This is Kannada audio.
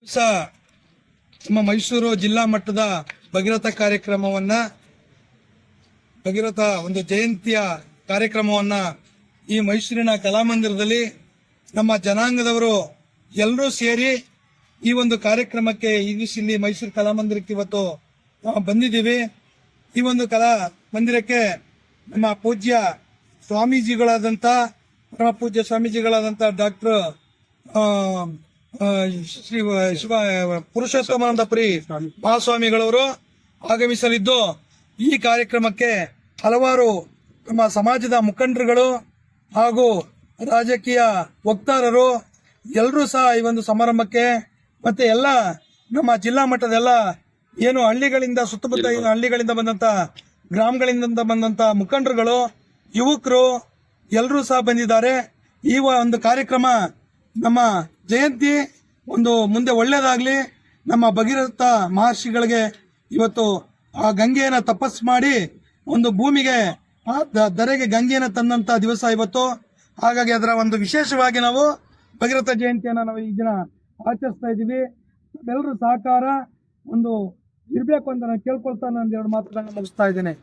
ದಿವಸ ನಮ್ಮ ಮೈಸೂರು ಜಿಲ್ಲಾ ಮಟ್ಟದ ಭಗೀರಥ ಕಾರ್ಯಕ್ರಮವನ್ನ ಭಗೀರಥ ಒಂದು ಜಯಂತಿಯ ಕಾರ್ಯಕ್ರಮವನ್ನ ಈ ಮೈಸೂರಿನ ಕಲಾಮಂದಿರದಲ್ಲಿ ನಮ್ಮ ಜನಾಂಗದವರು ಎಲ್ಲರೂ ಸೇರಿ ಈ ಒಂದು ಕಾರ್ಯಕ್ರಮಕ್ಕೆ ಇಲ್ಲಿ ಮೈಸೂರು ಕಲಾಮಂದಿರಕ್ಕೆ ಇವತ್ತು ನಾವು ಬಂದಿದ್ದೀವಿ. ಈ ಒಂದು ಕಲಾ ಮಂದಿರಕ್ಕೆ ನಮ್ಮ ಪೂಜ್ಯ ಸ್ವಾಮೀಜಿಗಳಾದಂಥ ಪರಮ ಪೂಜ್ಯ ಸ್ವಾಮೀಜಿಗಳಾದಂಥ ಡಾಕ್ಟರ್ ಶ್ರೀ ಪುರುಷೋತ್ತಮಾನಂದಪುರಿ ಮಹಾಸ್ವಾಮಿಗಳವರು ಆಗಮಿಸಲಿದ್ದು, ಈ ಕಾರ್ಯಕ್ರಮಕ್ಕೆ ಹಲವಾರು ನಮ್ಮ ಸಮಾಜದ ಮುಖಂಡರುಗಳು ಹಾಗೂ ರಾಜಕೀಯ ವಕ್ತಾರರು ಎಲ್ಲರೂ ಸಹ ಈ ಒಂದು ಸಮಾರಂಭಕ್ಕೆ ಮತ್ತೆ ಎಲ್ಲ ನಮ್ಮ ಜಿಲ್ಲಾ ಮಟ್ಟದೆಲ್ಲ ಏನು ಹಳ್ಳಿಗಳಿಂದ ಸುತ್ತಮುತ್ತ ಹಳ್ಳಿಗಳಿಂದ ಬಂದಂತ ಗ್ರಾಮಗಳಿಂದ ಬಂದಂತ ಮುಖಂಡರುಗಳು ಯುವಕರು ಎಲ್ಲರೂ ಸಹ ಬಂದಿದ್ದಾರೆ. ಈ ಒಂದು ಕಾರ್ಯಕ್ರಮ ನಮ್ಮ ಜಯಂತಿ ಒಂದು ಮುಂದೆ ಒಳ್ಳೇದಾಗ್ಲಿ. ನಮ್ಮ ಭಗೀರಥ ಮಹರ್ಷಿಗಳಿಗೆ ಇವತ್ತು ಆ ಗಂಗೆಯನ್ನು ತಪಸ್ಸು ಮಾಡಿ ಒಂದು ಭೂಮಿಗೆ ಧರೆಗೆ ಗಂಗೆಯನ್ನು ತಂದಂತ ದಿವಸ ಇವತ್ತು. ಹಾಗಾಗಿ ಅದರ ಒಂದು ವಿಶೇಷವಾಗಿ ನಾವು ಭಗೀರಥ ಜಯಂತಿಯನ್ನು ನಾವು ಈ ದಿನ ಆಚರಿಸ್ತಾ ಇದ್ದೀವಿ. ಎಲ್ಲರೂ ಸಹಕಾರ ಒಂದು ಇರಬೇಕು ಅಂತ ನಾನು ಕೇಳ್ಕೊಳ್ತಾ ನಾನು ಎರಡು ಮಾತುಗಳನ್ನ ಮುಗಿಸ್ತಾ ಇದ್ದೇನೆ.